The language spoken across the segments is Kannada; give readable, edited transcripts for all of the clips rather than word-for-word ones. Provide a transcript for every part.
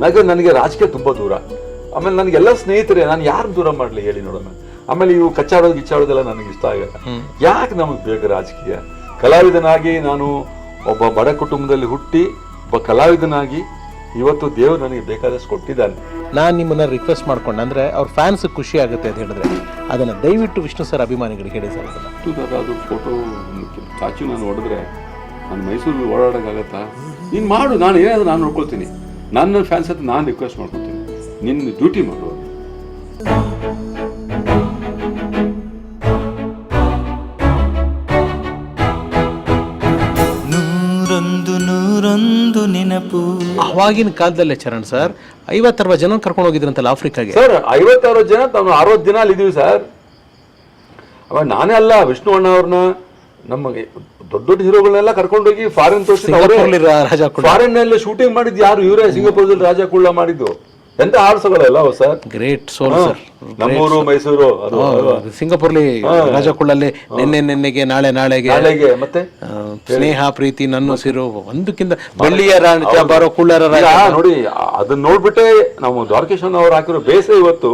ಯಾಕಂದ್ರೆ ನನಗೆ ರಾಜಕೀಯ ತುಂಬಾ ದೂರ. ಆಮೇಲೆ ನನಗೆಲ್ಲ ಸ್ನೇಹಿತರೆ, ನಾನು ಯಾರು ದೂರ ಮಾಡ್ಲಿ ಹೇಳಿ ನೋಡೋಣ. ಆಮೇಲೆ ಇವು ಕಚ್ಚಾಡೋದು ಗಿಚ್ಚಾಡೋದೆಲ್ಲ ನನಗೆ ಇಷ್ಟ ಆಗಲ್ಲ. ಯಾಕೆ ನಮಗೆ ಬೇಕು ರಾಜಕೀಯ? ಕಲಾವಿದನಾಗಿ ನಾನು ಒಬ್ಬ ಬಡ ಕುಟುಂಬದಲ್ಲಿ ಹುಟ್ಟಿ ಒಬ್ಬ ಕಲಾವಿದನಾಗಿ ಇವತ್ತು ದೇವರು ನನಗೆ ಬೇಕಾದಷ್ಟು ಕೊಟ್ಟಿದ್ದಾನೆ. ನಾನು ನಿಮ್ಮನ್ನ ರಿಕ್ವೆಸ್ಟ್ ಮಾಡ್ಕೊಂಡು, ಅಂದ್ರೆ ಅವ್ರ ಫ್ಯಾನ್ಸ್ ಖುಷಿ ಆಗುತ್ತೆ ಅಂತ ಹೇಳಿದ್ರೆ ಅದನ್ನ ದಯವಿಟ್ಟು ವಿಷ್ಣು ಸರ್ ಅಭಿಮಾನಿಗಳಿಗೆ ಹೇಳಿ ಸರ್. ಅದು ಫೋಟೋ ಚಾಚು ನಾನು ಹೊಡೆದ್ರೆ ನಾನು ಮೈಸೂರಿಗೆ ಓಡಾಡೋಕ್ಕಾಗತ್ತಾ? ನೀನು ಮಾಡು, ನಾನು ಏನಾದರೂ ನಾನು ನೋಡ್ಕೊಳ್ತೀನಿ. ನನ್ನ ಫ್ಯಾನ್ಸ್ ಹತ್ರ ನಾನು ರಿಕ್ವೆಸ್ಟ್ ಮಾಡ್ಕೊತೀನಿ, ನಿನ್ನ ಡ್ಯೂಟಿ ಮಾಡು. ನೆನಪು ಅವಾಗಿನ ಕಾಲದಲ್ಲೇ ಚರಣ್ ಸರ್ 50-60 ಜನ ಕರ್ಕೊಂಡು ಹೋಗಿದ್ರಂತಲ್ಲ ಆಫ್ರಿಕಾಗೆ. ಸರ್ 50-60 ಜನ, ತಾವು 60 ದಿನ ಅಲ್ಲಿ ಇದೀವಿ ಸರ್. ಅವಾಗ ನಾನೇ ಅಲ್ಲ, ವಿಷ್ಣು ಅಣ್ಣ ಅವ್ರನ್ನ, ನಮಗೆ ದೊಡ್ಡ ದೊಡ್ಡ ಹೀರೋಗಳನ್ನೆಲ್ಲ ಕರ್ಕೊಂಡೋಗಿ ಫಾರಿನ್ ತೋರಿಸಿ, ಫಾರಿನ್ ನಲ್ಲಿ ಶೂಟಿಂಗ್ ಮಾಡಿದ್ದು ಯಾರು? ಇವರೇ ಸಿಂಗಾಪುರದಲ್ಲಿ ರಾಜ ಕುಳ್ಳ ಮಾಡಿದ್ದು. ಎಂತ ಆರ್ಸಗಳಲ್ಲ ಸರ್. ಗ್ರೇಟ್ ಸೋಲ್ ಸರ್. ನಮ್ಮೂರು ಮೈಸೂರು, ಸಿಂಗಾಪುರ್ಲಿ ರಾಜಕುಳ್ಳಲ್ಲಿ ನೆನ್ನೆಗೆ ನಾಳೆಗೆ ಮತ್ತೆ ಸ್ನೇಹ ಪ್ರೀತಿ ನನ್ನ ಉಸಿರು ಒಂದಕ್ಕಿಂತ ಬೆಳ್ಳಿಯ ಬಾರೋ ಕುಳ್ಳರ ನೋಡಿ. ಅದನ್ನ ನೋಡ್ಬಿಟ್ಟೆ ನಾವು ದ್ವಾರಕೇಶನ್ ಅವ್ರು ಹಾಕಿರೋ ಬೇಸ ಇವತ್ತು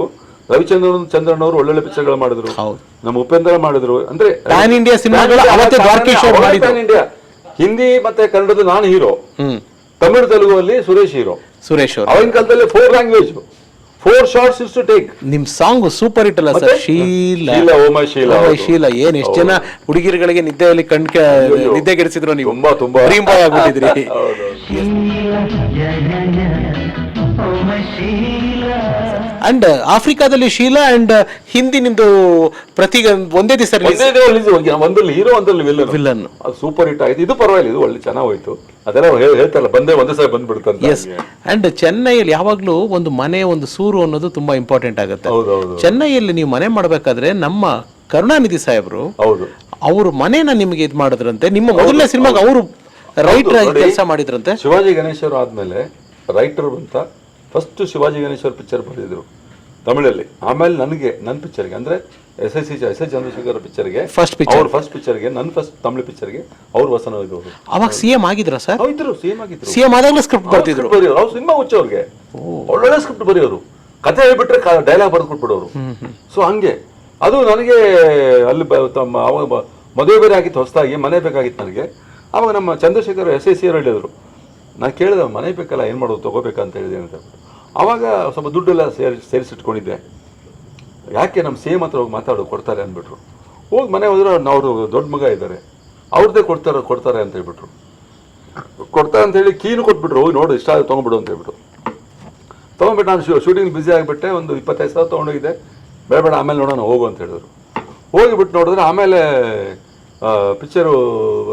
ರವಿಚಂದ್ರನ್ ಅವರು ಒಳ್ಳೊಳ್ಳೆ ಪಿಕ್ಚರ್ಗಳು ಮಾಡಿದ್ರು, ನಮ್ಮ ಉಪೇಂದ್ರ ಮಾಡಿದ್ರು. ಅಂದ್ರೆ ಪ್ಯಾನ್ ಇಂಡಿಯಾ ಸಿನಿಮಾಗಳು ಇಂಡಿಯಾ ಹಿಂದಿ ಮತ್ತೆ ಕನ್ನಡದ ನಾನು ಹೀರೋ, ತಮಿಳು ತೆಲುಗು ಅಲ್ಲಿ ಸುರೇಶ್ ಹೀರೋ. ಅವಾಗಿನ ಕಾಲದಲ್ಲಿ 4 language, 4 shorts is to take. ನಿಮ್ ಸಾಂಗ್ ಸೂಪರ್ ಹಿಟ್ ಅಲ್ಲ ಸರ್? ಶೀಲಾ ಏನ್ ಎಷ್ಟು ಜನ ಹುಡುಗಿರುಗಳಿಗೆ ನಿದ್ದೆಯಲ್ಲಿ ನಿದ್ದೆಗೆಡಿಸಿದ್ರು ನೀವು. ತುಂಬಾ ಡ್ರೀಮ್ ಬಾಯ್ ಆಗ್ಬಿಟ್ಟಿದ್ರಿ. ಅಂಡ್ ಆಫ್ರಿಕಾದಲ್ಲಿ ಶೀಲಾ ಅಂಡ್ ಹಿಂದಿ ನಿಮ್ದು ಪ್ರತಿ ಒಂದೇ ದಿವಸ ಒಂದಲ್ಲಿ ಹೀರೋ ಒಂದಲ್ಲಿ ವಿಲ್ಲನ್. ಸೂಪರ್ ಹಿಟ್ ಆಯ್ತು. ಇದು ಪರವಾಗಿಲ್ಲ, ಇದು ಒಳ್ಳೆ ಚೆನ್ನಾಗಿ ಹೋಯ್ತು. ಅದೆಲ್ಲ ಹೇಳ್ತಾರಲ್ಲ, ಬಂದೇ ಒಂದೇ ಸಲ ಬಂದ್ಬಿಡುತ್ತೆ. ಎಸ್. ಅಂಡ್ ಚೆನ್ನೈಯಲ್ಲಿ ಯಾವಾಗ್ಲೂ ಒಂದು ಮನೆ, ಒಂದು ಸೂರು ಅನ್ನೋದು ತುಂಬಾ ಇಂಪಾರ್ಟೆಂಟ್ ಆಗುತ್ತೆ. ಚೆನ್ನೈಯಲ್ಲಿ ನೀವು ಮನೆ ಮಾಡ್ಬೇಕಾದ್ರೆ ನಮ್ಮ ಕರುಣಾನಿಧಿ ಸಾಹೇಬ್ರು ಅವ್ರ ಮನೇನ ನಿಮ್ಗೆ ಇದ್ ಮಾಡಿದ್ರಂತೆ. ನಿಮ್ಮ ಮೊದಲನೇ ಸಿನಿಮಾಗೆ ಅವರು ರೈಟರ್ ಆಗಿ ಕೆಲಸ ಮಾಡಿದ್ರಂತೆ. ಶಿವಾಜಿ ಗಣೇಶರು ಆದ್ಮೇಲೆ ರೈಟರ್ ಅಂತ ಫಸ್ಟ್ ಶಿವಾಜಿ ಗಣೇಶ್ವರ್ ಪಿಕ್ಚರ್ ಬರೆದಿದ್ರು ತಮಿಳಲ್ಲಿ. ಆಮೇಲೆ ನನಗೆ ನನ್ನ ಪಿಕ್ಚರ್ಗೆ, ಅಂದ್ರೆ ಎಸ್ ಎಸ್ ಚಂದ್ರಶೇಖರ್ ಪಿಕ್ಚರ್ಗೆ, ಫಸ್ಟ್ ಪಿಕ್ಚರ್ಗೆ, ನನ್ನ ಫಸ್ಟ್ ತಮಿಳು ಪಿಕ್ಚರ್ಗೆ ಅವ್ರು ವಸನ ಇದ್ದವರು. ಅವಾಗ CM ಆಗಿದ್ರ ಸರ್? ಇದ್ರು, CM ಆಗಿದ್ರು. CM ಆದಾಗಲೂ ಸ್ಕ್ರಿಪ್ಟ್ ಬರ್ತಿದ್ರು. ಅವ್ರು ಸಿನಿಮಾ ಹುಚ್ಚವ್ರಿಗೆ ಒಳ್ಳೊಳ್ಳೆ ಸ್ಕ್ರಿಪ್ಟ್ ಬರೆಯೋರು, ಕತೆ ಹೇಳ್ಬಿಟ್ರೆ ಡೈಲಾಗ್ ಬರೆದು ಕೊಟ್ಬಿಡೋರು. ಸೊ ಹಂಗೆ ಅದು ನನಗೆ ಅಲ್ಲಿ ಅವಾಗ ಮದುವೆ ಬೇರೆ ಆಗಿತ್ತು, ಹೊಸದಾಗಿ ಮನೆ ಬೇಕಾಗಿತ್ತು ನನಗೆ. ಆವಾಗ ನಮ್ಮ ಚಂದ್ರಶೇಖರ್ SSC ಹೇಳಿದ್ರು. ನಾನು ಕೇಳಿದೆ, ಮನೆ ಬೇಕಲ್ಲ, ಏನು ಮಾಡೋದು, ತೊಗೋಬೇಕಂತ ಹೇಳಿದೆ ಅಂತ. ಆವಾಗ ಸ್ವಲ್ಪ ದುಡ್ಡೆಲ್ಲ ಸೇರಿಸಿಟ್ಕೊಂಡಿದ್ದೆ. ಯಾಕೆ ನಮ್ಮ CM ಹತ್ರ ಹೋಗಿ ಕೊಡ್ತಾರೆ ಅಂದ್ಬಿಟ್ರು. ಹೋಗಿ ಮನೆ ಹೋದ್ರೆ ಅವರು ದೊಡ್ಡ ಮಗ ಇದ್ದಾರೆ, ಅವ್ರದ್ದೇ ಕೊಡ್ತಾರೆ ಅಂತ ಹೇಳ್ಬಿಟ್ರು. ಕೊಡ್ತಾರೆ ಅಂತ ಹೇಳಿ ಕೀನು ಕೊಟ್ಬಿಟ್ರು. ಹೋಗಿ ನೋಡು, ಇಷ್ಟ ಆದ್ರೆ ತೊಗೊಂಡ್ಬಿಡು ಅಂತ ಹೇಳ್ಬಿಟ್ಟು ತೊಗೊಂಡ್ಬಿಟ್ಟು ನಾನು ಶೂಟಿಂಗ್ ಬ್ಯುಸಿ ಆಗಿಬಿಟ್ಟೆ. ಒಂದು 25,000 ತೊಗೊಂಡೋಗಿದ್ದೆ. ಬೇಡ ಆಮೇಲೆ ನೋಡೋಣ ಹೋಗು ಅಂತ ಹೇಳಿದ್ರು. ಹೋಗಿಬಿಟ್ಟು ನೋಡಿದ್ರೆ ಆಮೇಲೆ ಪಿಕ್ಚರು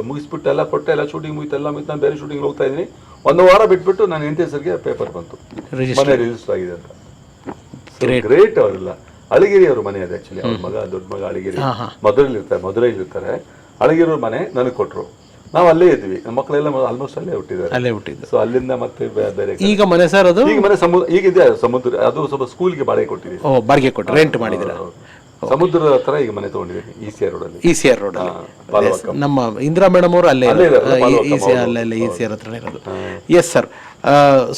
ಮುಗಿಸ್ಬಿಟ್ಟು ಎಲ್ಲ ಕೊಟ್ಟೆ, ಎಲ್ಲ ಶೂಟಿಂಗ್ ಮುಗಿತು, ಎಲ್ಲ ಮುಗಿತು. ನಾನು ಬೇರೆ ಶೂಟಿಂಗ್ ಹೋಗ್ತಾ ಇದ್ದೀನಿ. 1 ವಾರ ಬಿಟ್ಬಿಟ್ಟು ನಾನು ಹೆಂಡತಿ ಹೆಸರಿಗೆ ಪೇಪರ್ ಬಂತು, ಮನೆ ರಿಜಿಸ್ಟರ್ ಆಗಿದೆ ಅಂತ. ಗ್ರೇಟ್. ಅವರೆಲ್ಲ ಅಳಗಿರಿ ಅವ್ರ ಮನೆ ಅದು. ಆಕ್ಚುಲಿ ಅವ್ರ ಮಗ, ದೊಡ್ಡ ಮಗ ಅಳಗಿರಿ ಮಧುರೈಲಿ ಇರ್ತಾರೆ. ಅಳಗಿರಿ ಮನೆ ನನಗೆ ಕೊಟ್ಟರು. ನಾವು ಅಲ್ಲೇ ಇದ್ವಿ, ನಮ್ಮ ಮಕ್ಕಳೆಲ್ಲ ಆಲ್ಮೋಸ್ಟ್ ಅಲ್ಲೇ ಹುಟ್ಟಿದ್ದಾರೆ. ಸೊ ಅಲ್ಲಿಂದ ಮತ್ತೆ ಬೇರೆ ಈಗ ಮನೆ ಸರ್ ಅದು ಈಗ ಮನೆ ಈಗಿದೆ ಸಮುದ್ರ. ಅದು ಸ್ವಲ್ಪ ಸ್ಕೂಲ್ಗೆ ಬಾಡಿಗೆ ಕೊಟ್ಟಿದ್ದೀವಿ. ಬಾಡಿಗೆ ಕೊಟ್ಟು ರೆಂಟ್ ಮಾಡಿದ್ರೆ ಸಮುದ್ರದ ಹತ್ರ ಈಗ ಮನೆ ತಗೊಂಡಿದ್ದೀನಿ ECR ರೋಡ್ ಅಲ್ಲಿ. ನಮ್ಮ ಇಂದಿರಾ ಮೇಡಮ್ ಅವರು ಅಲ್ಲೇ ECR ಹತ್ರ ಇರೋದು. Yes sir.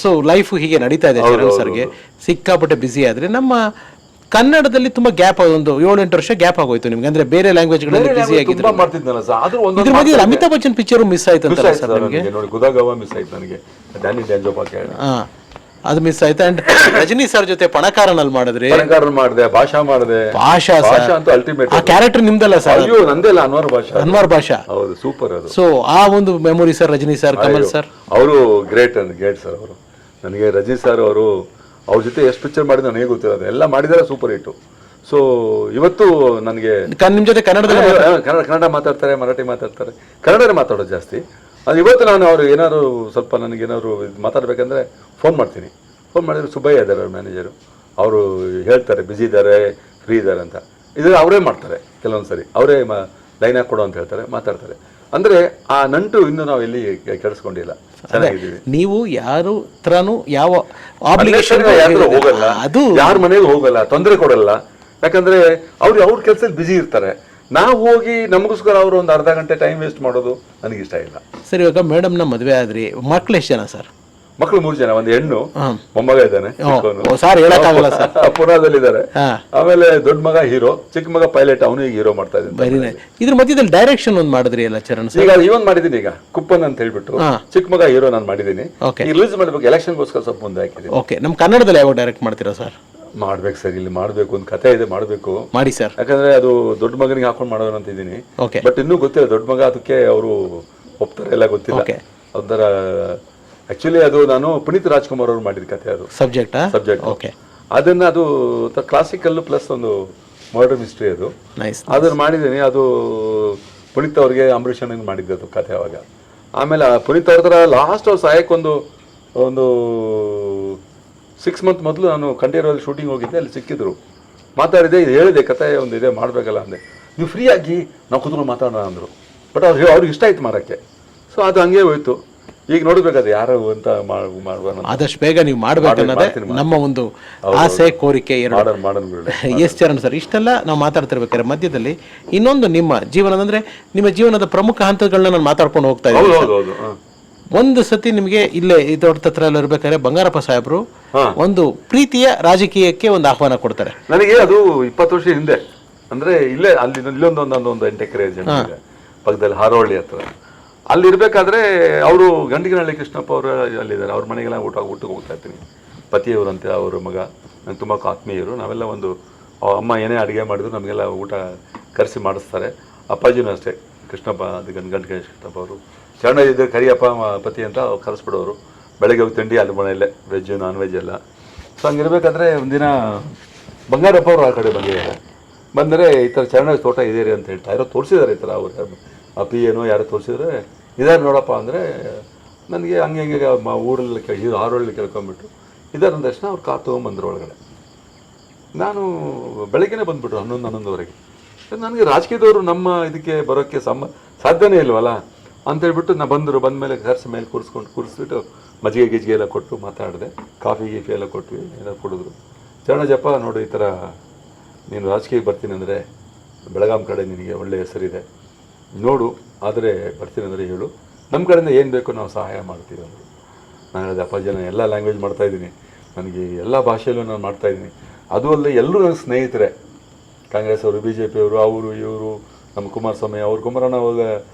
ಸೊ ಲೈಫ್ ಹೀಗೆ ನಡೀತಾ ಇದೆ ಚರಣ್ ಸರ್ಗೆ. ಸಿಕ್ಕಾಪಟ್ಟೆ ಬಿಸಿ ಆದ್ರೆ ನಮ್ಮ ಕನ್ನಡದಲ್ಲಿ ತುಂಬಾ ಗ್ಯಾಪ್, ಒಂದು 7-8 ವರ್ಷ ಗ್ಯಾಪ್ ಆಗೋಯ್ತು ನಿಮ್ಗೆ. ಅಂದ್ರೆ ಬೇರೆ ಲ್ಯಾಂಗ್ವೇಜ್ ಗಳಲ್ಲಿ ಬಿಸಿ ಆಗಿದ್ರು. ಇದ್ರ ಮಧ್ಯೆ ಅಮಿತಾಬ್ ಬಚ್ಚನ್ ಪಿಕ್ಚರ್ ಮಿಸ್ ಆಯ್ತು ಅಂತ ಸರ್ ನಿಮಗೆ? ಗುದಾಗವ ಮಿಸ್ ಆಯ್ತು ನನಗೆ, ಡ್ಯಾನಿ ಡ್ಯಾಂಜೋಬಾ ಅದು ಮಿಸ್ ಆಯ್ತು. ಅಂಡ್ ರಜನಿ ಸರ್ ಜೊತೆ ಪಣಕಾರನಲ್ಲಿ ಮಾಡಿದ್ರಿ. ಭಾಷಾ ಅಂತೂ ಅಲ್ಟಿಮೇಟ್. ಆ ಕ್ಯಾರೆಕ್ಟರ್ ನಿಮ್ದಲ್ಲ ಸರ್? ಅಯ್ಯೋ ನಂದೆಲ್ಲ, ಅನ್ವರ್ ಭಾಷಾ. ಹೌದು, ಸೂಪರ್ ಅದು. ಸೊ ಆ ಒಂದು memory sir, Rajini sir, Kamal sir ಅವರು ಗ್ರೇಟ್ ಸರ್. ಅವರು ನನಗೆ ರಜನಿ ಸರ್ ಅವರು ಅವ್ರ ಜೊತೆ ಎಷ್ಟು ಪಿಕ್ಚರ್ ಮಾಡಿದ್ರು ನನಗೆ ಗೊತ್ತಿರೋದು, ಎಲ್ಲ ಮಾಡಿದಾರೆ, ಸೂಪರ್ ಹಿಟ್ಟು. ಸೊ ಇವತ್ತು ನನಗೆ ನಿಮ್ ಜೊತೆ ಕನ್ನಡ ಮಾತಾಡ್ತಾರೆ, ಮರಾಠಿ ಮಾತಾಡ್ತಾರೆ, ಕನ್ನಡನೇ ಮಾತಾಡೋದು ಜಾಸ್ತಿ. ಅದು ಇವತ್ತು ನಾನು ಅವ್ರು ಏನಾದ್ರು ಸ್ವಲ್ಪ ನನಗೇನಾದ್ರು ಮಾತಾಡ್ಬೇಕಂದ್ರೆ ಫೋನ್ ಮಾಡ್ತೀನಿ. ಫೋನ್ ಮಾಡಿದ್ರೆ ಸುಬ್ಬಯ್ಯ ಇದ್ದಾರೆ ಅವ್ರ ಮ್ಯಾನೇಜರು, ಅವರು ಹೇಳ್ತಾರೆ ಬಿಜಿ ಇದ್ದಾರೆ, ಫ್ರೀ ಇದ್ದಾರೆ ಅಂತ. ಇದು ಅವರೇ ಮಾಡ್ತಾರೆ. ಕೆಲವೊಂದ್ಸರಿ ಅವರೇ ಲೈನ್ ಹಾಕೊಡು ಅಂತ ಹೇಳ್ತಾರೆ, ಮಾತಾಡ್ತಾರೆ. ಅಂದ್ರೆ ಆ ನಂಟು ಇನ್ನು ನಾವು ಎಲ್ಲಿ ಕೆಡಿಸ್ಕೊಂಡಿಲ್ಲ, ಚೆನ್ನಾಗಿದ್ದೀವಿ. ನೀವು ಯಾರು ಹತ್ರನೂ ಯಾವ ಹೋಗಲ್ಲ, ಅದು ಯಾರ ಮನೆಗೂ ಹೋಗಲ್ಲ, ತೊಂದರೆ ಕೊಡಲ್ಲ. ಯಾಕಂದ್ರೆ ಅವ್ರ ಕೆಲಸದಲ್ಲಿ ಬಿಜಿ ಇರ್ತಾರೆ. ನಾವು ಹೋಗಿ ನಮಗೋಸ್ಕರ ಅವರು ಒಂದು ಅರ್ಧ ಗಂಟೆ ಟೈಮ್ ವೇಸ್ಟ್ ಮಾಡೋದು ನನಗೆ ಇಷ್ಟ ಇಲ್ಲ. ಸರಿ, ಇವಾಗ ಮೇಡಮ್ನ ಮದುವೆ ಆದ್ರಿ, ಮಕ್ಳು ಎಷ್ಟು ಜನ ಸರ್? ಮಕ್ಕಳು 3 ಜನ, ಒಂದು ಹೆಣ್ಣು, ಮೊಮ್ಮಗ ಇದ್ದಾನೆ, ಸರ್ ಹೇಳಕ್ಕಾಗಲ್ಲ ಸರ್, ಪುನಾದಲ್ಲಿದ್ದಾರೆ. ಆಮೇಲೆ ದೊಡ್ಡ ಮಗ ಹೀರೋ, ಚಿಕ್ಕ ಮಗ ಪೈಲಟ್, ಅವನು ಈಗ ಹೀರೋ ಮಾಡ್ತಾ ಇದ್ದಾನೆ. ಇದ್ರ ಮಧ್ಯದಲ್ಲಿ ಡೈರೆಕ್ಷನ್ ಒಂದು ಮಾಡಿದ್ರಿ ಅಲ್ಲ ಚರಣ್ ಸರ್? ಈಗ ಇವನ್ ಮಾಡಿದೀನಿ, ಈಗ ಕುಪ್ಪನ್ ಅಂತ ಹೇಳ್ಬಿಟ್ಟು ಚಿಕ್ಕ ಮಗ ಹೀರೋ ನಾನು ಮಾಡಿದೀನಿ. ರಿಲೀಸ್ ಮಾಡ್ಬೇಕು, ಎಲೆಕ್ಷನ್ಗೋಸ್ಕರ ಸ್ವಲ್ಪ ಮುಂದೆ ಹಾಕಿದ್ದೀನಿ. ಓಕೆ, ನಮ್ಮ ಕನ್ನಡದಲ್ಲಿ ಯಾವಾಗ ಡೈರೆಕ್ಟ್ ಮಾಡ್ತೀರಾ ಸರ್? ಮಾಡ್ಬೇಕು ಸರ್, ಇಲ್ಲಿ ಮಾಡ್ಬೇಕು, ಒಂದು ಕಥೆ ಇದೆ, ಮಾಡ್ಬೇಕು, ಮಾಡಿ ಸರ್. ಯಾಕಂದ್ರೆ ಅದು ದೊಡ್ಡ ಮಗನಿಗೆ ಹಾಕೊಂಡು ಮಾಡೋಣ ಅಂತ ಇದ್ದೀನಿ. ಬಟ್ ಇನ್ನೂ ಗೊತ್ತಿಲ್ಲ ದೊಡ್ಡ ಮಗ, ಅದಕ್ಕೆ ಅವರು ಒಪ್ತಾರೆ ಎಲ್ಲ ಗೊತ್ತಿಲ್ಲ. ಒಂಥರ ಆಕ್ಚುಲಿ ಅದು ನಾನು ಪುನೀತ್ ರಾಜ್ಕುಮಾರ್ ಅವರು ಮಾಡಿದ ಕಥೆ, ಅದು ಸಬ್ಜೆಕ್ಟ್. ಓಕೆ, ಅದನ್ನ ಅದು ಕ್ಲಾಸಿಕಲ್ ಪ್ಲಸ್ ಒಂದು ಮರ್ಡರ್ ಮಿಸ್ಟ್ರಿ, ಅದು ಅದನ್ನ ಮಾಡಿದ್ದೀನಿ. ಅದು ಪುನೀತ್ ಅವ್ರಿಗೆ ಅಂಬರೀಷ್ ಅಣ್ಣನ ಮಾಡಿದ್ದು ಕಥೆ ಅವಾಗ. ಆಮೇಲೆ ಪುನೀತ್ ಅವ್ರ ಥರ ಲಾಸ್ಟ್ ಅವ್ರು ಸಾಯಕ್ಕೊಂದು 6 ಮಂತ್ ಮೊದಲು ನಾನು ಕಂಠೀರವಲ್ಲಿ ಶೂಟಿಂಗ್ ಹೋಗಿದ್ದೆ, ಅಲ್ಲಿ ಸಿಕ್ಕಿದ್ರು, ಮಾತಾಡಿದೆ, ಇದು ಹೇಳಿದೆ ಕಥೆ ಒಂದು ಇದೆ ಮಾಡಬೇಕಲ್ಲ ಅಂದೆ. ನೀವು ಫ್ರೀ ಆಗಿ ನಾವು ಕೂತ್ಕೊಂಡು ಮಾತಾಡೋಣ ಅಂದರು. ಬಟ್ ಅವ್ರಿಗೆ ಇಷ್ಟ ಆಯ್ತು ಮಾರಕ್ಕೆ, ಸೊ ಅದು ಹಂಗೆ ಹೋಯ್ತು. ಈಗ ನೋಡ್ಬೇಕಾದ್ರೆ ಯಾರು ಅಂತ ಮಾಡುವ, ಆದಷ್ಟು ಬೇಗ ನೀವು ಮಾಡಬೇಕು ಅನ್ನೋದೇ ನಮ್ಮ ಒಂದು ಆಸೆ, ಕೋರಿಕೆ. ಎಸ್ ಚರಣ್ ಸರ್, ಇಷ್ಟೆಲ್ಲ ನಾವು ಮಾತಾಡ್ತಿರ್ಬೇಕಾದ್ರೆ ಮಧ್ಯದಲ್ಲಿ ಇನ್ನೊಂದು ನಿಮ್ಮ ಜೀವನದ, ಅಂದ್ರೆ ನಿಮ್ಮ ಜೀವನದ ಪ್ರಮುಖ ಹಂತಗಳನ್ನ ನಾನು ಮಾತಾಡ್ಕೊಂಡು ಹೋಗ್ತಾ ಇದ್ದೀನಿ. ಒಂದು ಸತಿ ನಿಮಗೆ ಇಲ್ಲೇ ದೊಡ್ಡ ಹತ್ರ ಎಲ್ಲ ಇರ್ಬೇಕಾದ್ರೆ ಬಂಗಾರಪ್ಪ ಸಾಹೇಬ್ರು ಒಂದು ಪ್ರೀತಿಯ ರಾಜಕೀಯಕ್ಕೆ ಒಂದು ಆಹ್ವಾನ ಕೊಡ್ತಾರೆ. ನನಗೆ ಅದು 20 ವರ್ಷ ಹಿಂದೆ, ಅಂದ್ರೆ ಇಲ್ಲೇ ಅಲ್ಲಿ ಇಲ್ಲೊಂದು 8 ಎಕರೆ ಜನ ಪಕ್ಕದಲ್ಲಿ ಹಾರೋಹಳ್ಳಿ ಹತ್ರ, ಅಲ್ಲಿ ಇರ್ಬೇಕಾದ್ರೆ ಅವರು ಗಂಡಿಗನಹಳ್ಳಿ ಕೃಷ್ಣಪ್ಪ ಅವರು ಅಲ್ಲಿದ್ದಾರೆ, ಅವ್ರ ಮನೆಗೆಲ್ಲ ಊಟಕ್ಕೆ ಹೋಗ್ತಾ ಇರ್ತೀನಿ. ಪತಿಯವರಂತೆ ಅವ್ರ ಮಗ, ನಂಗೆ ತುಂಬ ಆತ್ಮೀಯರು. ನಾವೆಲ್ಲ ಒಂದು ಅಮ್ಮ ಏನೇ ಅಡುಗೆ ಮಾಡಿದ್ರು ನಮಗೆಲ್ಲ ಊಟ ಕರೆಸಿ ಮಾಡಿಸ್ತಾರೆ. ಅಪ್ಪಾಜಿನೂ ಅಷ್ಟೇ, ಕೃಷ್ಣಪ್ಪ, ಅದು ಗಂಡಿಗೆ ಕೃಷ್ಣಪ್ಪ ಅವರು. ಚರಣ ಇದ್ದರೆ ಕರಿಯಪ್ಪ ಪತಿ ಅಂತ ಕರೆಸ್ಬಿಡೋರು. ಬೆಳಗ್ಗೆ ಹೋಗಿ ತಿಂಡಿ ಅಲ್ಲಿ ಮನೆಯಲ್ಲೇ, ವೆಜ್ಜು ನಾನ್ ವೆಜ್ ಎಲ್ಲ. ಸೊ ಹಂಗಿರ್ಬೇಕಾದ್ರೆ ಒಂದಿನ ಬಂಗಾರಪ್ಪ ಅವರು ಆ ಕಡೆ ಬಂದರೆ ಈ ಥರ ಚರಣ ತೋಟ ಇದೆ ರೀ ಅಂತ ಹೇಳ್ತಾ ಯಾರೋ ತೋರಿಸಿದ್ದಾರೆ, ಈ ಥರ ಅವ್ರು ಅಪ್ಪಿ ಏನೋ ಯಾರೋ ತೋರಿಸಿದ್ರೆ, ಇದಾರೆ ನೋಡಪ್ಪ ಅಂದರೆ ನನಗೆ ಹಂಗೆ ಊರಲ್ಲಿ ಹಾರೋಳ್ಳಿ ಕೇಳ್ಕೊಂಬಿಟ್ಟು ಇದಾರೆ ಅಂದ ತಕ್ಷಣ ಅವ್ರು ಕಾರ್ ತೊಗೊಂಬಂದ್ರು ಒಳಗಡೆ. ನಾನು ಬೆಳಗ್ಗೆನೇ ಬಂದುಬಿಟ್ರು 11-11ವರೆಗೆ. ನನಗೆ ರಾಜಕೀಯದವರು ನಮ್ಮ ಇದಕ್ಕೆ ಬರೋಕ್ಕೆ ಸಾಧ್ಯನೇ ಇಲ್ವಲ್ಲ ಅಂತೇಳ್ಬಿಟ್ಟು ಬಂದಮೇಲೆ ಕರ್ಸಿ ಮೇಲೆ ಕೂರಿಸ್ಬಿಟ್ಟು ಮಜ್ಜಿಗೆ ಗಿಜ್ಜಿಗೆ ಎಲ್ಲ ಕೊಟ್ಟು ಮಾತಾಡಿದೆ. ಕಾಫಿ ಗೀಫಿ ಎಲ್ಲ ಕೊಟ್ವಿ, ಎಲ್ಲ ಕೊಡಿದ್ರು. ಚರಣಜಪ್ಪ ನೋಡು, ಈ ಥರ ನೀನು ರಾಜಕೀಯಕ್ಕೆ ಬರ್ತೀನಿ ಅಂದರೆ ಬೆಳಗಾಂ ಕಡೆ ನಿನಗೆ ಒಳ್ಳೆಯ ಹೆಸರಿದೆ ನೋಡು, ಆದರೆ ಬರ್ತೀನಿ ಅಂದರೆ ಹೇಳು, ನಮ್ಮ ಕಡೆಯಿಂದ ಏನು ಬೇಕೋ ನಾವು ಸಹಾಯ ಮಾಡ್ತೀವಿ ಅಂದರು. ನಾನು ಹೇಳಿದೆ, ಅಪ್ಪಾಜಿ ನಾನು ಎಲ್ಲ ಲ್ಯಾಂಗ್ವೇಜ್ ಮಾಡ್ತಾಯಿದ್ದೀನಿ, ನನಗೆ ಎಲ್ಲ ಭಾಷೆಯಲ್ಲೂ ನಾನು ಮಾಡ್ತಾಯಿದ್ದೀನಿ. ಅದು ಅಲ್ಲದೆ ಎಲ್ಲರೂ ನನ್ನ ಸ್ನೇಹಿತರೆ, ಕಾಂಗ್ರೆಸ್ ಅವರು, BJP ಅವರು, ಅವರು ಇವರು, ನಮ್ಮ ಕುಮಾರಸ್ವಾಮಿ ಅವ್ರು, ಕುಮಾರಣ್ಣ ಅವಾಗ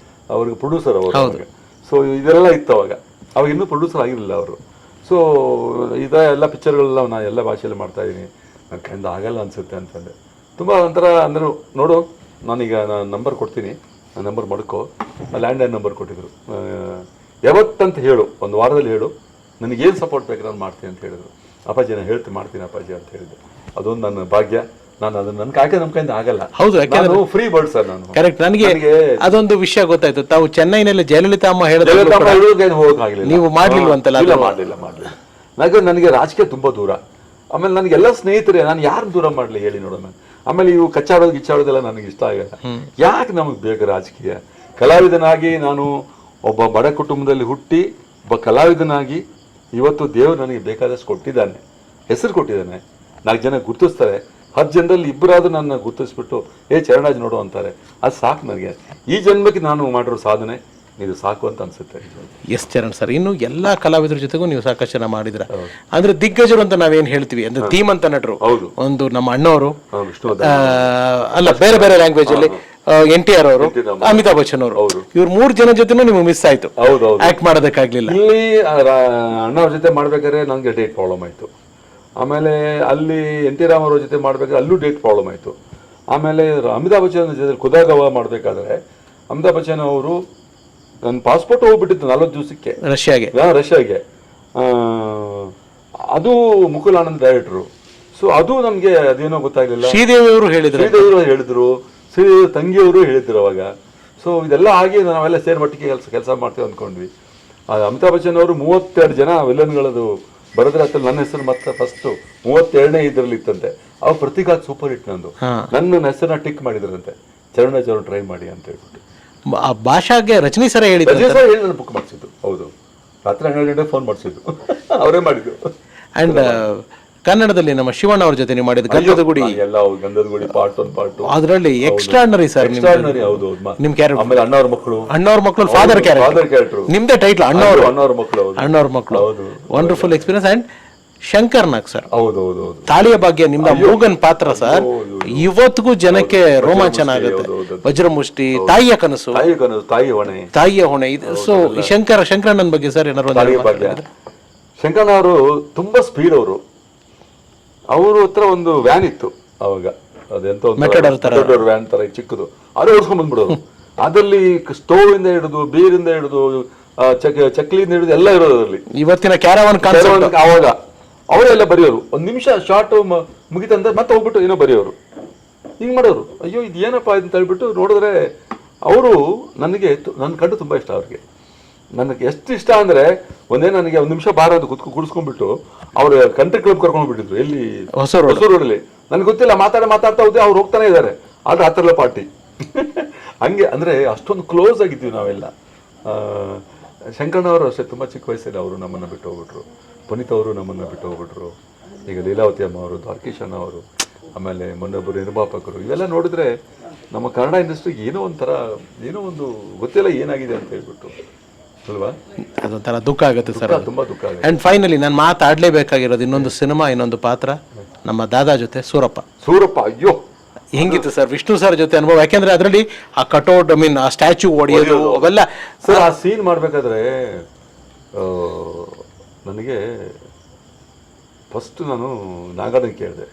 ಅವ್ರಿಗೆ ಪ್ರೊಡ್ಯೂಸರ್ ಅವರು ಅವಾಗ. ಸೊ ಇದೆಲ್ಲ ಇತ್ತು ಅವಾಗ ಇನ್ನೂ ಪ್ರೊಡ್ಯೂಸರ್ ಆಗಿರಲಿಲ್ಲ ಅವರು. ಸೊ ಎಲ್ಲ ಪಿಕ್ಚರ್ಗಳೆಲ್ಲ ನಾನು ಎಲ್ಲ ಭಾಷೆಯಲ್ಲಿ ಮಾಡ್ತಾಯಿದ್ದೀನಿ, ನನ್ನ ಕೈಯಿಂದ ಆಗಲ್ಲ ಅನಿಸುತ್ತೆ ಅಂತಂದೆ. ತುಂಬ ಒಂಥರ ಅಂದರು, ನೋಡು ನಾನೀಗ ನಾನು ನಂಬರ್ ಕೊಡ್ತೀನಿ, ಆ ನಂಬರ್ ಮಾಡ್ಕೋ. ಲ್ಯಾಂಡ್ಲೈನ್ ನಂಬರ್ ಕೊಟ್ಟಿದ್ರು. ಯಾವತ್ತಂತ ಹೇಳು, ಒಂದು ವಾರದಲ್ಲಿ ಹೇಳು, ನನಗೇನು ಸಪೋರ್ಟ್ ಬೇಕು ನಾನು ಮಾಡ್ತೀನಿ ಅಂತ ಹೇಳಿದ್ರು. ಅಪ್ಪಾಜಿ ನಾನು ಮಾಡ್ತೀನಿ ಅಪ್ಪಾಜಿ ಅಂತ ಹೇಳಿದೆ. ಅದೊಂದು ನನ್ನ ಭಾಗ್ಯ. ನಾನು ಅದನ್ನ ನನ್ನ ಕಾಕೆ ನಮ್ಮ ಕೈಯಿಂದ ಆಗಲ್ಲ. ಹೌದು, ಯಾಕಂದ್ರೆ ಫ್ರೀ ಬರ್ಡ್ ಸರ್ ನಾನು. ಕರೆಕ್ಟ್. ನನಗೆ ಅದೊಂದು ವಿಷಯ ಗೊತ್ತಾಯ್ತು, ತಾವು ಚೆನ್ನೈನಲ್ಲಿ ಜಯಲಲಿತಾ ಅಮ್ಮ ಹೋಗಕ್ಕಾಗಲಿಲ್ಲ, ನೀವು ಮಾಡ್ಲಿಲ್ವಂತಲ್ಲ? ಮಾಡಲಿಲ್ಲ. ನನಗೆ ರಾಜಕೀಯ ತುಂಬಾ ದೂರ. ಆಮೇಲೆ ನನಗೆಲ್ಲ ಸ್ನೇಹಿತರೆ, ನಾನು ಯಾರು ದೂರ ಮಾಡಲಿ ಹೇಳಿ ನೋಡೋಣ. ಆಮೇಲೆ ಇವು ಗಿಚ್ಚಾಡೋದೆಲ್ಲ ನನಗೆ ಇಷ್ಟ ಆಗಲ್ಲ. ಯಾಕೆ ನಮಗೆ ಬೇಕು ರಾಜಕೀಯ? ಕಲಾವಿದನಾಗಿ ನಾನು ಒಬ್ಬ ಬಡ ಕುಟುಂಬದಲ್ಲಿ ಹುಟ್ಟಿ ಒಬ್ಬ ಕಲಾವಿದನಾಗಿ ಇವತ್ತು ದೇವರು ನನಗೆ ಬೇಕಾದಷ್ಟು ಕೊಟ್ಟಿದ್ದಾನೆ, ಹೆಸರು ಕೊಟ್ಟಿದ್ದಾನೆ. 4 ಜನ ಗುರ್ತಿಸ್ತಾರೆ, 10 ಜನರಲ್ಲಿ ಇಬ್ಬರಾದ್ರೂ ನನ್ನ ಗುರ್ತಿಸ್ಬಿಟ್ಟು ಚರಣರಾಜ್ ನೋಡು ಅಂತಾರೆ. ಅದು ಸಾಕು ನನಗೆ. ಈ ಜನ್ಮಕ್ಕೆ ನಾನು ಮಾಡಿರೋ ಸಾಧನೆ ಇದು ಸಾಕು ಅಂತ ಅನ್ಸುತ್ತೆ. ಎಸ್ ಚರಣ್ ಸರ್, ಇನ್ನು ಎಲ್ಲಾ ಕಲಾವಿದರ ಜೊತೆಗೂ ನೀವು ಸಾಕಷ್ಟು ಜನ ಮಾಡಿದ್ರ. ಅಂದ್ರೆ ದಿಗ್ಗಜರು ಅಂತ ನಾವೇನ್ ಹೇಳ್ತೀವಿ, ಅಂದ್ರೆ ಧೀಮಂತ ನಟರು. ಒಂದು ನಮ್ಮ ಅಣ್ಣವರು, ಅಲ್ಲ ಬೇರೆ ಬೇರೆ ಲ್ಯಾಂಗ್ವೇಜ್ ಅಲ್ಲಿ NTR ಅವರು, ಅಮಿತಾಬ್ ಬಚ್ಚನ್ ಅವರು, ಇವ್ರು 3 ಜನ ಜೊತೆನೂ ನಿಮ್ಗೆ ಮಿಸ್ ಆಯ್ತು, ಆಕ್ಟ್ ಮಾಡೋದಕ್ಕಾಗ್ಲಿಲ್ಲ. ಇಲ್ಲಿ ಅಣ್ಣವ್ರ ಜೊತೆ ಮಾಡ್ಬೇಕಾದ್ರೆ ನನಗೆ ಡೇಟ್ ಪ್ರಾಬ್ಲಮ್ ಆಯ್ತು. ಆಮೇಲೆ ಅಲ್ಲಿ NT ರಾಮಾರಾವ್ ಜೊತೆ ಮಾಡ್ಬೇಕಾದ್ರೆ ಅಲ್ಲೂ ಡೇಟ್ ಪ್ರಾಬ್ಲಮ್ ಆಯ್ತು. ಆಮೇಲೆ ಅಮಿತಾಬ್ ಬಚ್ಚನ್ ಜೊತೆ ಖುದಾಗವಾ ಮಾಡಬೇಕಾದ್ರೆ ಅಮಿತಾಬ್ ಬಚ್ಚನ್ ಅವರು ನನ್ನ ಪಾಸ್ಪೋರ್ಟ್ ಹೋಗ್ಬಿಟ್ಟಿತ್ತು 40 ದಿವಸಕ್ಕೆ ರಷ್ಯಾಗೆ. ಅದು ಮುಕುಲ್ ಆನಂದ್ ಡೈರೆಕ್ಟ್ರು. ಸೊ ಅದು ನಮಗೆ ಅದೇನೋ ಗೊತ್ತಾಗಲಿಲ್ಲ. ಶ್ರೀದೇವಿ ಅವರು ಹೇಳಿದ್ರು, ಶ್ರೀದೇವಿ ತಂಗಿಯವರು ಹೇಳಿದ್ರು ಅವಾಗ. ಸೊ ಇದೆಲ್ಲ ಆಗಿ ನಾವೆಲ್ಲ ಸೇರ್ ಮಟ್ಟಿಗೆ ಕೆಲಸ ಮಾಡ್ತೀವಿ ಅಂದ್ಕೊಂಡ್ವಿ. ಅಮಿತಾಬ್ ಬಚ್ಚನ್ ಅವರು 32 ಜನ ವಿಲನ್ಗಳದು ಬರೋದ್ರ ಹತ್ರ ನನ್ನ ಹೆಸರು ಮತ್ತೆ ಫಸ್ಟ್ 32ನೇ ಇದರಲ್ಲಿ ಇತ್ತಂತೆ. ಅವು ಪ್ರತಿಘಾತ್ ಸೂಪರ್ ಹಿಟ್ ನಂದು. ನನ್ನ ಹೆಸರನ್ನ ಟಿಕ್ ಮಾಡಿದ್ರಂತೆ, ಚರಣರಾಜ್ ಅವರು ಟ್ರೈ ಮಾಡಿ ಅಂತ ಹೇಳ್ಬಿಟ್ಟು. ಭಾಷಾಗೆ ರಜನಿ ಸರ್ ಹೇಳಿ ನನ್ನ ಬುಕ್ ಮಾಡಿಸಿದ್ದು. ಹೌದು, ರಾತ್ರಿ 12 ಗಂಟೆ ಫೋನ್ ಮಾಡಿಸಿದ್ದು ಅವರೇ ಮಾಡಿದ್ದು. ಅಂಡ್ ಕನ್ನಡದಲ್ಲಿ ನಮ್ಮ ಶಿವಣ್ಣ ಅವ್ರ ಜೊತೆ ನೀವು ಮಾಡಿದ ಗಂಧದ ಗುಡಿ ಎಲ್ಲ ಗಂಧದ ಗುಡಿ ಪಾರ್ಟ್ 1 ಪಾರ್ಟ್ 2 ಅದರಲ್ಲಿ ಎಕ್ಸ್ಟ್ರಾರ್ನರಿ ಸರ್. ಎಕ್ಸ್ಟ್ರಾರ್ಡಿನರಿ. ಹೌದು ನಿಮ್ ಕ್ಯಾರೆಕ್ಟರ್ ಆಮೇಲೆ ಅಣ್ಣವ್ರ ಮಕ್ಕಳು ಫಾದರ್ ಕ್ಯಾರೆಕ್ಟರ್ ನಿಮ್ದೇ ಟೈಟ್ಲ್ ಅಣ್ಣವ್ರ ಮಕ್ಕಳು. ಹೌದು. Wonderful experience. And Shankar Nag sir, ಹೌದು ತಾಳಿಯ ಭಾಗ್ಯ ನಿಮ್ದ ಮೂಗನ್ ಪಾತ್ರ ಸರ್ ಇವತ್ತಿಗೂ ಜನಕ್ಕೆ ರೋಮಾಂಚನ ಆಗುತ್ತೆ. ವಜ್ರಮುಷ್ಟಿ, ತಾಯಿಯ ಕನಸು, ತಾಯಿಯ ಹೊಣೆ. ಸೊ ಶಂಕರಣ್ಣನ ಬಗ್ಗೆ ಸರ್ ಏನಾರು ಶಂಕರಣ್ಣ ಅವರು ತುಂಬಾ ಸ್ಪೀಡ್. ಅವರು ಹತ್ರ ಒಂದು ವ್ಯಾನ್ ಇತ್ತು ಅವಾಗ, ಅದೆಂತ ವ್ಯಾನ್ ತರ ಚಿಕ್ಕದು, ಅದು ಓಡಿಸ್ಕೊಂಡ್ ಬಂದ್ಬಿಡೋರು. ಅದ್ರಲ್ಲಿ ಸ್ಟೋವ್ ಇಂದ ಹಿಡಿದು, ಬೀರಿಂದ ಹಿಡಿದು, ಚಕ್ಲಿಯಿಂದ ಹಿಡಿದು ಎಲ್ಲ ಇರೋದು ಅದರಲ್ಲಿ. ಇವತ್ತಿನ ಕ್ಯಾರವಾನ್ ಅವಾಗ ಅವರೆಲ್ಲ ಬರೆಯೋರು. ಒಂದ್ ನಿಮಿಷ ಶಾರ್ಟ್ ಮುಗಿತಂದ್ರೆ ಮತ್ತೆ ಹೋಗ್ಬಿಟ್ಟು ಏನೋ ಬರೆಯೋರು, ಹಿಂಗ್ ಮಾಡೋರು. ಅಯ್ಯೋ ಇದು ಏನಪ್ಪಾ ಅಂತ ಹೇಳ್ಬಿಟ್ಟು ನೋಡಿದ್ರೆ ಅವರು ನನ್ನ ಕಂಡು ತುಂಬಾ ಇಷ್ಟ. ಅವ್ರಿಗೆ ನನಗೆ ಎಷ್ಟು ಇಷ್ಟ ಅಂದ್ರೆ ನನಗೆ ಒಂದ್ ನಿಮಿಷ ಬಾರ ಅಂತ ಕುಡಿಸ್ಕೊಂಡ್ಬಿಟ್ಟು ಅವ್ರ ಕಂಟ್ರಿ ಕ್ಲಬ್ ಕರ್ಕೊಂಡ್ ಬಿಟ್ಟಿದ್ರು, ಎಲ್ಲಿ ಹೊಸೂರಲ್ಲಿ. ನನ್ಗೆ ಗೊತ್ತಿಲ್ಲ, ಮಾತಾಡ್ತಾ ಹೋದೆ, ಅವ್ರು ಹೋಗ್ತಾನೆ ಇದಾರೆ, ಆದ್ರೆ ಆತರಲ್ಲ ಪಾರ್ಟಿ. ಹಂಗೆ ಅಂದ್ರೆ ಅಷ್ಟೊಂದು ಕ್ಲೋಸ್ ಆಗಿದ್ವಿ ನಾವೆಲ್ಲ. ಶಂಕರಣ್ಣವರು ಅಷ್ಟೇ ತುಂಬಾ ಚಿಕ್ಕ ವಯಸ್ಸಲ್ಲಿ ಅವರು ನಮ್ಮನ್ನ ಬಿಟ್ಟು ಹೋಗ್ಬಿಟ್ರು. ಪುನೀತ್ ಅವರು ನಮ್ಮನ್ನ ಬಿಟ್ಟು ಹೋಗ್ಬಿಟ್ರು. ಈಗ ಲೀಲಾವತಿ ಅಮ್ಮ ಅವರು, ದ್ವಾರಕೀಶ್ ಅಣ್ಣ ಅವರು, ಆಮೇಲೆ ಮೊನ್ನೊಬ್ಬರು ನಿರ್ಮಾಪಕರು, ಇವೆಲ್ಲ ನೋಡಿದ್ರೆ ನಮ್ಮ ಕನ್ನಡ ಇಂಡಸ್ಟ್ರಿಗೆ ಏನೋ ಒಂದು ಗೊತ್ತಿಲ್ಲ ಏನಾಗಿದೆ ಅಂತ ಹೇಳ್ಬಿಟ್ಟು ಅಲ್ವಾ, ಅದೊಂಥರ ದುಃಖ ಆಗುತ್ತೆ ಸರ್. ತುಂಬಾ ದುಃಖ ಆಗುತ್ತೆ. ಅಂಡ್ ಫೈನಲಿ ನಾನು ಮಾತಾಡ್ಲೇಬೇಕಾಗಿರೋದು ಇನ್ನೊಂದು ಸಿನಿಮಾ, ಇನ್ನೊಂದು ಪಾತ್ರ, ನಮ್ಮ ದಾದಾ ಜೊತೆ ಸೂರಪ್ಪ. ಅಯ್ಯೋ ಹೆಂಗಿತ್ತು ಸರ್ ವಿಷ್ಣು ಸರ್ ಜೊತೆ ಅನುಭವ? ಯಾಕೆಂದ್ರೆ ಅದರಲ್ಲಿ ಆ ಕಟೌಟ್, ಆ ಸ್ಟ್ಯಾಚ್ಯೂ ಹೊಡೆಯೋದು ಅವೆಲ್ಲ ಸರ್, ಆ ಸೀನ್ ಮಾಡ್ಬೇಕಾದ್ರೆ ನನಗೆ ಫಸ್ಟ್ ನಾನು ನಾಗಣ್ಣನ ಕೇಳಿದೆ,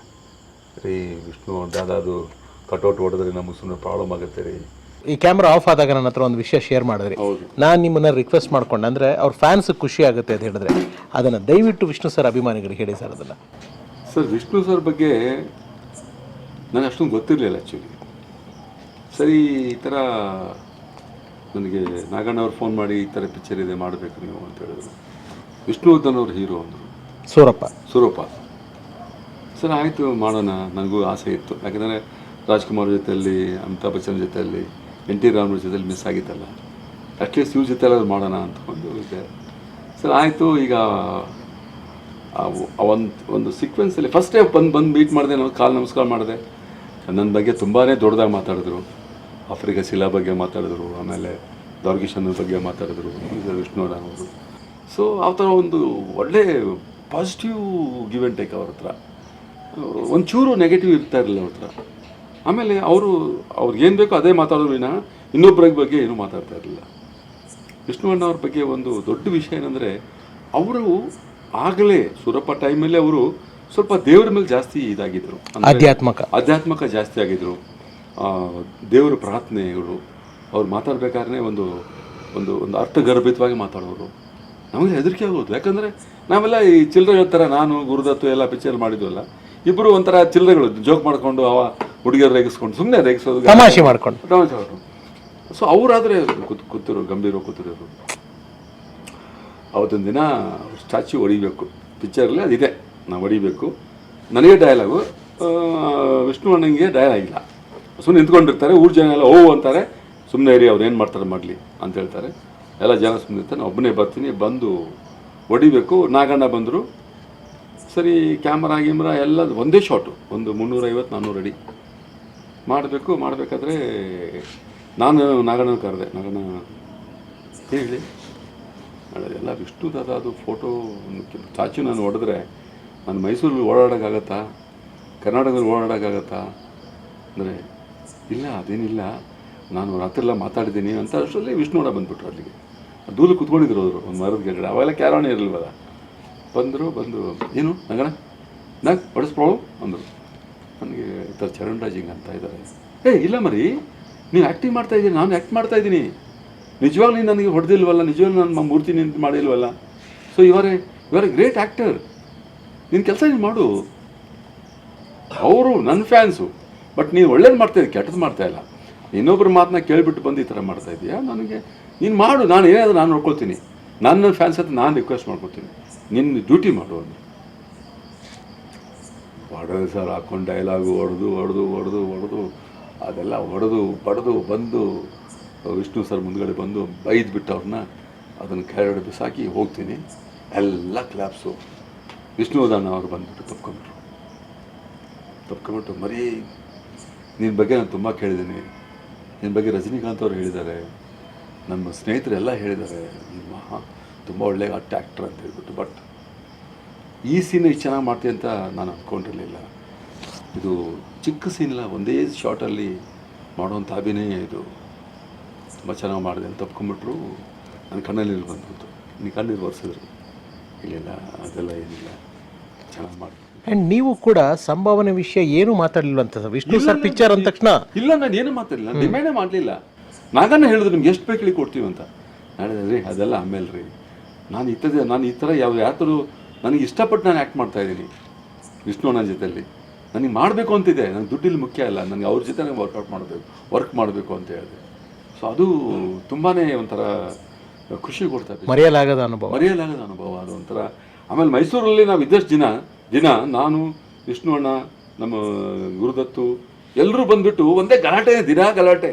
ರೀ ವಿಷ್ಣು ದಾದಾದು ಕಟೌಟ್ ಹೊಡೆದ್ರೆ ನಮಗೆ ಸುಮ್ಮನೆ ಪ್ರಾಬ್ಲಮ್ ಆಗುತ್ತೆ ರೀ. ಈ ಕ್ಯಾಮ್ರಾ ಆಫ್ ಆದಾಗ ನನ್ನ ಹತ್ರ ಒಂದು ವಿಷಯ ಶೇರ್ ಮಾಡಿದ್ರಿ. ನಾನು ನಿಮ್ಮನ್ನ ರಿಕ್ವೆಸ್ಟ್ ಮಾಡ್ಕೊಂಡೆ, ಅಂದ್ರೆ ಅವ್ರ ಫ್ಯಾನ್ಸ್ ಖುಷಿ ಆಗುತ್ತೆ ಅಂತ ಹೇಳಿದ್ರೆ ಅದನ್ನ ದಯವಿಟ್ಟು ವಿಷ್ಣು ಸರ್ ಅಭಿಮಾನಿಗಳಿಗೆ ಹೇಳಿ ಸರ್. ಅದನ್ನ ಸರ್, ವಿಷ್ಣು ಸರ್ ಬಗ್ಗೆ ನನಗೆ ಅಷ್ಟೊಂದು ಗೊತ್ತಿರಲಿಲ್ಲ ಆ್ಯಕ್ಚುಲಿ. ಸರಿ, ಈ ಥರ ನನಗೆ ನಾಗಣ್ಣವ್ರು ಫೋನ್ ಮಾಡಿ ಈ ಥರ ಪಿಕ್ಚರ್ ಇದೆ ಮಾಡಬೇಕು ನೀವು ಅಂತ ಹೇಳಿದ್ರು. ವಿಷ್ಣುವರ್ಧನ್ ಅವ್ರ ಹೀರೋ ಅಂದರು, ಸೂರಪ್ಪ. ಸರ್ ಆಯಿತು ಮಾಡೋಣ, ನನಗೂ ಆಸೆ ಇತ್ತು. ಯಾಕೆಂದರೆ ರಾಜ್ಕುಮಾರ್ ಜೊತೆಯಲ್ಲಿ, ಅಮಿತಾಬ್ ಬಚ್ಚನ್ ಜೊತೆಯಲ್ಲಿ, NT ರಾಮರಾವ್ ಜೊತೆಯಲ್ಲಿ ಮಿಸ್ ಆಗಿತ್ತಲ್ಲ, ಅಟ್ಲೀಸ್ಟ್ ಇವ್ರ ಜೊತೆ ಎಲ್ಲಾದ್ರು ಮಾಡೋಣ ಅಂದ್ಕೊಂಡು ಇದೆ. ಸರ್ ಆಯಿತು. ಈಗ ಒಂದು ಸೀಕ್ವೆನ್ಸಲ್ಲಿ ಫಸ್ಟ್ ಟೈಮ್ ಬಂದು ಮೀಟ್ ಮಾಡಿದೆ, ನಾನು ಕಾಲು ನಮಸ್ಕಾರ ಮಾಡಿದೆ. ನನ್ನ ಬಗ್ಗೆ ತುಂಬಾ ದೊಡ್ಡದಾಗಿ ಮಾತಾಡಿದ್ರು. ಆಫ್ರಿಕಾ ಶಿಲಾ ಬಗ್ಗೆ ಮಾತಾಡಿದ್ರು, ಆಮೇಲೆ ದ್ವಾರಕೀಶನ ಬಗ್ಗೆ ಮಾತಾಡಿದ್ರು ವಿಷ್ಣುವರ್ಧನ್ ಅವರು. ಸೊ ಆ ಥರ ಒಂದು ಒಳ್ಳೆ ಪಾಸಿಟಿವ್ ಗಿವ್ ಆ್ಯಂಡ್ ಟೇಕ್ ಅವ್ರ ಹತ್ರ. ಒಂಚೂರು ನೆಗೆಟಿವ್ ಇರ್ತಾ ಇರಲಿಲ್ಲ ಅವ್ರ ಹತ್ರ. ಆಮೇಲೆ ಅವ್ರಿಗೆ ಏನು ಬೇಕೋ ಅದೇ ಮಾತಾಡೋರು ವಿನ ಇನ್ನೊಬ್ಬರ ಬಗ್ಗೆ ಏನೂ ಮಾತಾಡ್ತಾ ಇರಲಿಲ್ಲ. ವಿಷ್ಣುವರ್ಧನ್ ಅವ್ರ ಬಗ್ಗೆ ಒಂದು ದೊಡ್ಡ ವಿಷಯ ಏನಂದರೆ, ಅವರು ಆಗಲೇ ಸೂರಪ್ಪ ಟೈಮಲ್ಲಿ ಅವರು ಸ್ವಲ್ಪ ದೇವರ ಮೇಲೆ ಜಾಸ್ತಿ ಇದಾಗಿದ್ದರು, ಆಧ್ಯಾತ್ಮಕ ಜಾಸ್ತಿ ಆಗಿದ್ದರು. ದೇವರ ಪ್ರಾರ್ಥನೆಗಳು ಅವ್ರು ಮಾತಾಡ್ಬೇಕಾದ್ರೆ ಒಂದು ಒಂದು ಒಂದು ಅರ್ಥಗರ್ಭಿತವಾಗಿ ಮಾತಾಡೋರು. ನಮಗೆ ಹೆದರಿಕೆ ಆಗೋದು, ಯಾಕಂದರೆ ನಾವೆಲ್ಲ ಈ ಚಿಲ್ಲರೆಗಳ ಥರ, ನಾನು ಗುರುದತ್ತು ಎಲ್ಲ ಪಿಕ್ಚರ್ ಮಾಡಿದ್ವಲ್ಲ, ಇಬ್ಬರು ಒಂಥರ ಚಿಲ್ಲರೆಗಳು, ಜೋಕ್ ಮಾಡ್ಕೊಂಡು ಹುಡುಗಿಯರು ರೇಗಿಸ್ಕೊಂಡು ಸುಮ್ಮನೆ ರೇಗಿಸೋದು, ತಮಾಷೆ ಮಾಡ್ಕೊಂಡು. ಸೊ ಅವರಾದರೆ ಕೂತಿರೋರು, ಗಂಭೀರ ಕೂತಿರೋರು. ಅವತ್ತೊಂದು ದಿನ ಸ್ಟ್ಯಾಚ್ಯೂ ಹೊಡಿಬೇಕು ಪಿಕ್ಚರಲ್ಲಿ, ಅದಿದೆ, ನಾವು ಹೊಡಿಬೇಕು. ನನಗೆ ಡಯಲಾಗು, ವಿಷ್ಣುವಣ್ಣನಿಗೆ ಡಯಲಾಗ್ ಇಲ್ಲ. ಸುಮ್ಮನೆ ನಿಂತ್ಕೊಂಡಿರ್ತಾರೆ, ಊರು ಜನ ಎಲ್ಲ ಓ ಅಂತಾರೆ, ಸುಮ್ಮನೆ ಇರಿ ಅವ್ರು ಏನು ಮಾಡ್ತಾರೆ ಮಾಡಲಿ ಅಂತ ಹೇಳ್ತಾರೆ. ಎಲ್ಲ ಜನ ಸುಮ್ಮನೆ ಇರ್ತಾರೆ. ನಾನು ಒಬ್ಬನೇ ಬರ್ತೀನಿ, ಬಂದು ಹೊಡಿಬೇಕು. ನಾಗಣ್ಣ ಬಂದರು. ಸರಿ, ಕ್ಯಾಮ್ರಾ ಎಲ್ಲ ಒಂದೇ ಶಾಟು, ಒಂದು 350-400 ಅಡಿ ಮಾಡಬೇಕಾದ್ರೆ ನಾನು ನಾಗಣ್ಣನ ಕರೆದೆ. ನಾಗಣ್ಣ ಹೇಳಿ ಎಲ್ಲ ವಿಷ್ಣು ದಾದ ಅದು ಫೋಟೋ ಸ್ಟ್ಯಾಚ್ಯೂ ನಾನು ಹೊಡೆದ್ರೆ ನಾನು ಮೈಸೂರಲ್ಲಿ ಓಡಾಡೋಕ್ಕಾಗತ್ತಾ, ಕರ್ನಾಟಕದಲ್ಲಿ ಓಡಾಡೋಕ್ಕಾಗತ್ತಾ ಅಂದರೆ, ಇಲ್ಲ ಅದೇನಿಲ್ಲ, ನಾನು ರಾತ್ರಿಯೆಲ್ಲ ಮಾತಾಡಿದ್ದೀನಿ ಅಂತ. ಅಷ್ಟರಲ್ಲಿ ವಿಷ್ಣುವಣ್ಣ ಬಂದುಬಿಟ್ರು. ಅಲ್ಲಿಗೆ ದೂಲು ಕುತ್ಕೊಂಡಿದ್ರು ಅವರು ಒಂದು ಮರದ ಕೆಳಗಡೆ. ಅವೆಲ್ಲ ಕ್ಯಾರವಣೆ ಇರಲಿಲ್ವಲ್ಲ. ಬಂದು ಏನು ನಗಣ್ಣ ವಾಟ್ಸ್ ಪ್ರಾಬ್ಲಮ್ ಅಂದರು. ನನಗೆ ಈ ಥರ ಚರಣ್ ಹಿಂಗೆ ಅಂತ ಇದ್ದಾರೆ. ಇಲ್ಲ ಮರಿ, ನೀವು ಆ್ಯಕ್ಟಿಂಗ್ ಮಾಡ್ತಾಯಿದ್ದೀನಿ, ನಾನು ಆ್ಯಕ್ಟ್ ಮಾಡ್ತಾಯಿದ್ದೀನಿ, ನಿಜವಾಗ್ಲೂ ನೀನು ನನಗೆ ಹೊಡೆದಿಲ್ವಲ್ಲ, ನಿಜವಾಗ್ಲೂ ನನ್ನ ಮೂರ್ತಿ ನಿಂತು ಮಾಡಿಲ್ವಲ್ಲ. So you are a great actor, ನಿನ್ನ ಕೆಲಸ ನೀನು ಮಾಡು. ಅವರು ನನ್ನ ಫ್ಯಾನ್ಸು, ಬಟ್ ನೀನು ಒಳ್ಳೇದು ಮಾಡ್ತಾಯಿದ್ದೆ, ಕೆಟ್ಟದ್ದು ಮಾಡ್ತಾಯಿಲ್ಲ. ಇನ್ನೊಬ್ಬರ ಮಾತನ್ನ ಕೇಳಿಬಿಟ್ಟು ಬಂದು ಈ ಥರ ಮಾಡ್ತಾಯಿದ್ದೀಯಾ, ನನಗೆ ನೀನು ಮಾಡು, ನಾನು ಏನಾದರೂ ನಾನು ನೋಡ್ಕೊಳ್ತೀನಿ. ನನ್ನ ಫ್ಯಾನ್ಸ್ ಹತ್ರ ನಾನು ರಿಕ್ವೆಸ್ಟ್ ಮಾಡ್ಕೊತೀನಿ, ನಿನ್ನ ಡ್ಯೂಟಿ ಮಾಡು ಅಂದರು. ಹೊಡೆದು ಸರ್ ಹಾಕ್ಕೊಂಡು ಡೈಲಾಗು ಹೊಡೆದು ಅದೆಲ್ಲ ಬಡ್ದು ಬಂದು ವಿಷ್ಣು ಸರ್ ಮುಂದ್ಗಡೆ ಬಂದು ಬೈದ್ಬಿಟ್ಟು ಅವ್ರನ್ನ ಅದನ್ನು ಕೆಳಗಡೆ ಬಿಸಾಕಿ ಹೋಗ್ತೀನಿ. ಎಲ್ಲ ಕ್ಲಾಪ್ಸು. ವಿಷ್ಣುವರ್ಧನ್ ಅವರು ಬಂದ್ಬಿಟ್ಟು ತಪ್ಕೊಂಡ್ಬಿಟ್ಟು ಮರಿ ನಿನ್ನ ಬಗ್ಗೆ ನಾನು ತುಂಬ ಕೇಳಿದ್ದೀನಿ, ನಿನ್ನ ಬಗ್ಗೆ ರಜನಿಕಾಂತ್ ಅವರು ಹೇಳಿದ್ದಾರೆ, ನಮ್ಮ ಸ್ನೇಹಿತರೆಲ್ಲ ಹೇಳಿದ್ದಾರೆ, ನಿಮ್ಮ ತುಂಬ ಒಳ್ಳೆ ಆ್ಯಕ್ಟರ್ ಅಂತ ಹೇಳ್ಬಿಟ್ಟು. ಬಟ್ ಈ ಸೀನ್ ಇಷ್ಟು ಚೆನ್ನಾಗಿ ಮಾಡ್ತೀವಿ ಅಂತ ನಾನು ಅಂದ್ಕೊಂಡಿರಲಿಲ್ಲ. ಇದು ಚಿಕ್ಕ ಸೀನಿಲ್ಲ, ಒಂದೇ ಶಾರ್ಟಲ್ಲಿ ಮಾಡೋವಂಥ ಅಭಿನಯ ಇದು, ತುಂಬ ಚೆನ್ನಾಗಿ ಮಾಡಿದೆ ಅಂತ ತಪ್ಕೊಂಡ್ಬಿಟ್ರು. ನನ್ನ ಕಣ್ಣಲ್ಲಿ ನೀರು ಬಂದ್ಬಿಟ್ಟು, ನೀನು ಕಣ್ಣೀರು ಒರೆಸಿದ್ರು. ಇಲ್ಲ ಅದೆಲ್ಲ ಏನಿಲ್ಲ, ಚೆನ್ನಾಗಿ ಮಾಡಿ. ಆ್ಯಂಡ್ ನೀವು ಕೂಡ ಸಂಭಾವನೆ ವಿಷಯ ಏನು ಮಾತಾಡಲಿಲ್ಲ ಅಂತ ವಿಷ್ಣು ಸರ್ ಪಿಕ್ಚರ್ ಅಂದ ತಕ್ಷಣ? ಇಲ್ಲ, ನಾನು ಏನು ಮಾತಾಡಲಿಲ್ಲ, ನಾನು ಡಿಮ್ಯಾಂಡೇ ಮಾಡಲಿಲ್ಲ. ನಾಗನ್ನ ಹೇಳಿದ್ರು ನಿಮ್ಗೆ ಎಷ್ಟು ಬೇಕು ಹೇಳಿ ಕೊಡ್ತೀವಿ ಅಂತ. ಹೇಳಿದೆ ರೀ ಅದೆಲ್ಲ ಆಮೇಲೆ ರೀ, ನಾನು ಈ ಥರ ಯಾರು ನನಗೆ ಇಷ್ಟಪಟ್ಟು ನಾನು ಆ್ಯಕ್ಟ್ ಮಾಡ್ತಾಯಿದ್ದೀನಿ ವಿಷ್ಣು ಅಣ್ಣ ಜೊತೆಯಲ್ಲಿ. ನನಗೆ ಮಾಡಬೇಕು ಅಂತಿದೆ, ನನಗೆ ದುಡ್ಡಿಲ್ಲಿ ಮುಖ್ಯ ಇಲ್ಲ, ನನಗೆ ಅವ್ರ ಜೊತೆ ವರ್ಕ್ ಮಾಡಬೇಕು ಅಂತ ಹೇಳಿದೆ. ಸೊ ಅದು ತುಂಬಾ ಒಂಥರ ಖುಷಿ ಕೊಡ್ತಾರೆ, ಮರೆಯಲಾಗದ ಅನುಭವ ಅದು ಒಂಥರ. ಆಮೇಲೆ ಮೈಸೂರಲ್ಲಿ ನಾವು ಇದ್ದಷ್ಟು ದಿನ ನಾನು, ವಿಷ್ಣು ಅಣ್ಣ, ನಮ್ಮ ಗುರುದತ್ತು ಎಲ್ಲರೂ ಬಂದುಬಿಟ್ಟು ಒಂದೇ ದಿನ ಗಲಾಟೆ.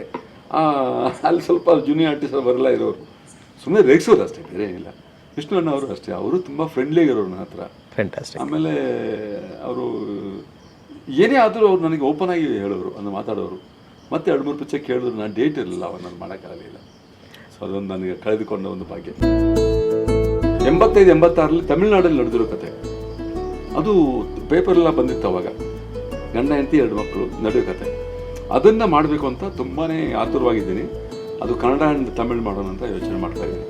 ಅಲ್ಲಿ ಸ್ವಲ್ಪ ಜೂನಿಯರ್ ಆರ್ಟಿಸ್ಟ್ ಬರಲ್ಲ ಇರೋರು, ಸುಮ್ಮನೆ ರೇಗಿಸೋದು ಅಷ್ಟೇ, ಬೇರೆ ಏನಿಲ್ಲ. ವಿಷ್ಣು ಅಣ್ಣ ಅವರು ಅಷ್ಟೇ, ಅವರು ತುಂಬ ಫ್ರೆಂಡ್ಲಿ ಆಗಿರೋರು ನನ್ನ ಹತ್ರ. ಫ್ಯಾಂಟಾಸ್ಟಿಕ್. ಆಮೇಲೆ ಅವರು ಏನೇ ಆದರೂ ಅವ್ರು ನನಗೆ ಓಪನ್ ಆಗಿ ಹೇಳೋರು, ಅದನ್ನು ಮಾತಾಡೋರು. ಮತ್ತೆ 2-3 ಪಿಕ್ಚರ್ ಕೇಳಿದ್ರು, ನಾನು ಡೇಟ್ ಇರಲಿಲ್ಲ, ಅವನ್ನ ಮಾಡೋಕ್ಕಾಗಲಿಲ್ಲ. ಸೊ ಅದೊಂದು ನನಗೆ ಕಳೆದುಕೊಂಡ ಒಂದು ಭಾಗ್ಯ. 85-86 ತಮಿಳ್ನಾಡಲ್ಲಿ ನಡೆದಿರೋ ಕತೆ ಅದು, ಪೇಪರೆಲ್ಲ ಬಂದಿತ್ತು ಅವಾಗ. ಗಂಡ ಹೆಂಡತಿ 2 ಮಕ್ಕಳು ನಡೆಯೋ ಕತೆ. ಅದನ್ನು ಮಾಡಬೇಕು ಅಂತ ತುಂಬಾ ಆತುರವಾಗಿದ್ದೀನಿ. ಅದು ಕನ್ನಡ ಆ್ಯಂಡ್ ತಮಿಳು ಮಾಡೋಣ ಅಂತ ಯೋಚನೆ ಮಾಡ್ತಾಯಿದ್ದೀನಿ.